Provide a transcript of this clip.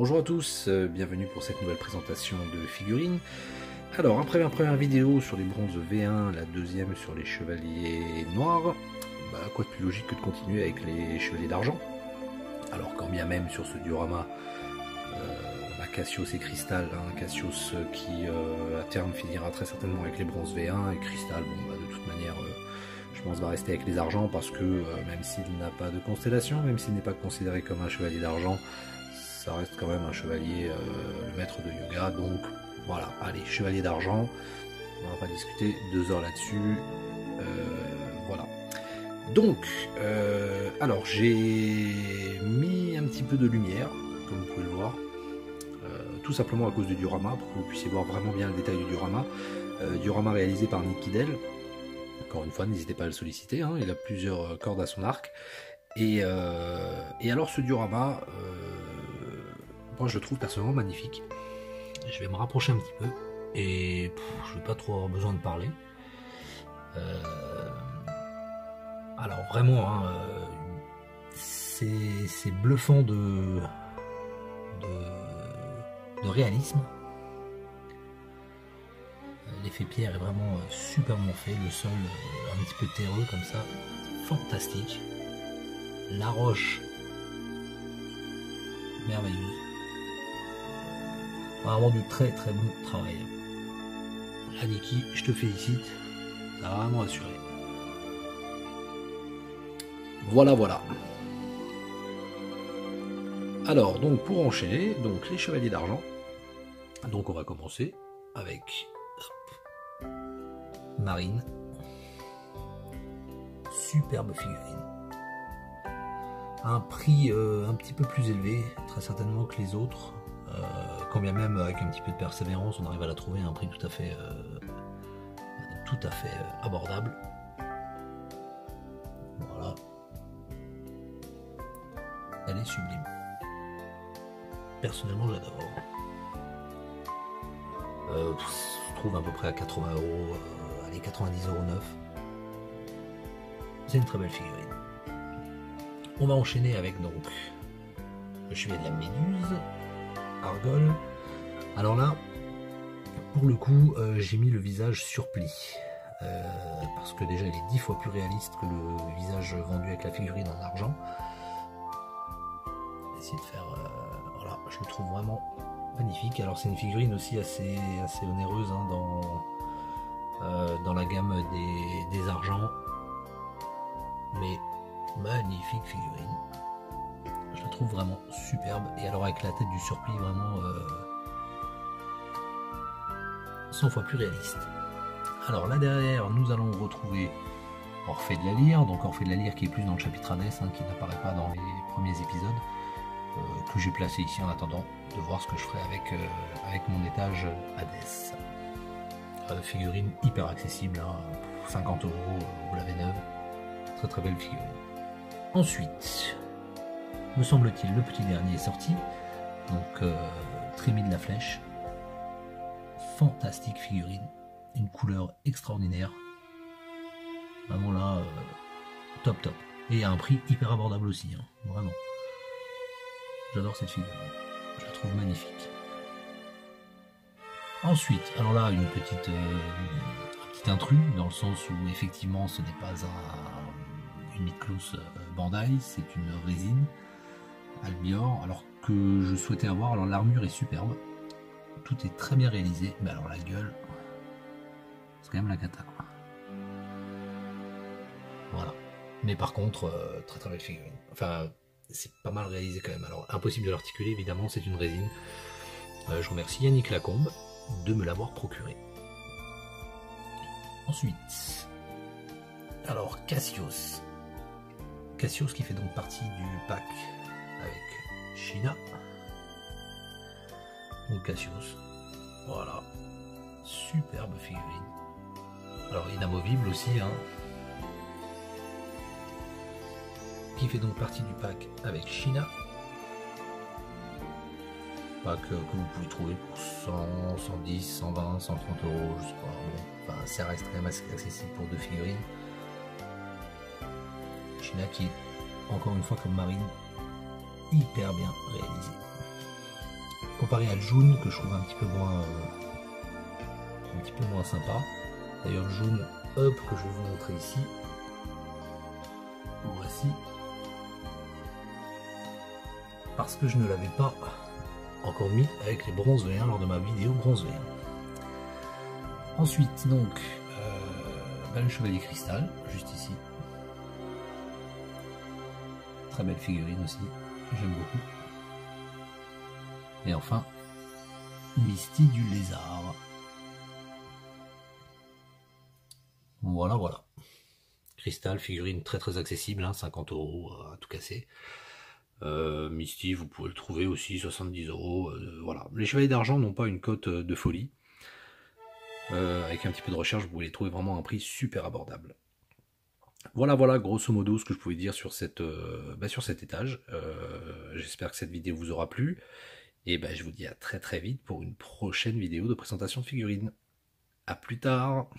Bonjour à tous, bienvenue pour cette nouvelle présentation de figurines. Alors après ma première vidéo sur les bronzes V1, la deuxième sur les chevaliers noirs, quoi de plus logique que de continuer avec les chevaliers d'argent. Alors quand bien même sur ce diorama, Cassios et Crystal, Cassios qui à terme finira très certainement avec les bronzes V1 et Crystal, de toute manière je pense va rester avec les argents parce que même s'il n'a pas de constellation, même s'il n'est pas considéré comme un chevalier d'argent, ça reste quand même un chevalier, le maître de yoga, donc voilà, allez, chevalier d'argent, on va pas discuter 2 heures là-dessus, voilà. Donc, alors j'ai mis un petit peu de lumière, comme vous pouvez le voir, tout simplement à cause du diorama, pour que vous puissiez voir vraiment bien le détail du diorama. Diorama réalisé par Nick Kidell, encore une fois, n'hésitez pas à le solliciter, il a plusieurs cordes à son arc, et alors ce diorama, moi je le trouve personnellement magnifique. Je vais me rapprocher un petit peu et je vais pas trop avoir besoin de parler. Alors vraiment, c'est bluffant de réalisme. L'effet pierre est vraiment superbement fait, le sol un petit peu terreux comme ça, fantastique. La roche, merveilleuse. Vraiment du très très bon travail. Là, Niki, je te félicite, ça a vraiment assuré. Voilà. Alors, donc pour enchaîner, donc les chevaliers d'argent. Donc on va commencer avec Marine. Superbe figurine. Un prix un petit peu plus élevé, très certainement que les autres. Quand bien même avec un petit peu de persévérance, on arrive à la trouver à un prix tout à fait abordable. Voilà. Elle est sublime. Personnellement, j'adore. Je trouve à peu près à 80 €, allez 90 € neuf. C'est une très belle figurine. On va enchaîner avec donc le chevalier de la Méduse, Argol. Alors là, pour le coup, j'ai mis le visage surpli. Parce que déjà il est 10 fois plus réaliste que le visage vendu avec la figurine en argent. Essayer de faire, voilà, je le trouve vraiment magnifique. Alors c'est une figurine aussi assez onéreuse dans la gamme des argents, mais magnifique figurine. Je la trouve vraiment superbe, et alors avec la tête du surplis vraiment 100 fois plus réaliste. Alors là derrière nous allons retrouver Orphée de la Lyre, donc Orphée de la Lyre qui est plus dans le chapitre Hadès, qui n'apparaît pas dans les premiers épisodes, que j'ai placé ici en attendant de voir ce que je ferai avec mon étage Hadès. Figurine hyper accessible, 50 €, vous l'avez neuve, très très belle figurine. Ensuite, me semble-t-il, le petit dernier est sorti, donc Trémie de la Flèche, fantastique figurine, une couleur extraordinaire, vraiment là, top, et à un prix hyper abordable aussi, vraiment. J'adore cette figurine, je la trouve magnifique. Ensuite, alors là, un petit intrus, dans le sens où effectivement ce n'est pas une Mythos Bandai, c'est une résine Albior, alors que je souhaitais avoir. Alors l'armure est superbe, tout est très bien réalisé, mais alors la gueule, c'est quand même la cata, quoi. Voilà. Mais par contre, très très belle figurine. Enfin, c'est pas mal réalisé quand même. Alors impossible de l'articuler, évidemment, c'est une résine. Je remercie Yannick Lacombe de me l'avoir procuré. Ensuite, alors Cassios qui fait donc partie du pack avec Sheena. Donc Cassios, voilà, superbe figurine. Alors inamovible aussi, qui fait donc partie du pack avec Sheena. Que vous pouvez trouver pour 100, 110, 120, 130 €, je sais pas. Bon, enfin, ça reste quand même assez accessible pour 2 figurines. Sheena qui est, encore une fois comme Marine, hyper bien réalisée. comparé à June que je trouve un petit peu moins sympa. D'ailleurs June Up que je vais vous montrer ici. Voici. Parce que je ne l'avais pas encore mis avec les bronzes V1 lors de ma vidéo bronze V1. Ensuite donc le chevalier cristal, juste ici. Très belle figurine aussi, j'aime beaucoup. Et enfin, Misty du lézard. Voilà, voilà. Cristal, figurine très très accessible, hein, 50 € à tout casser. Misty, vous pouvez le trouver aussi, 70 €. Voilà. Les chevaliers d'argent n'ont pas une cote de folie. Avec un petit peu de recherche, vous pouvez les trouver vraiment à un prix super abordable. Voilà, voilà, grosso modo, ce que je pouvais dire sur cet étage. J'espère que cette vidéo vous aura plu. Et je vous dis à très très vite pour une prochaine vidéo de présentation de figurines. A plus tard.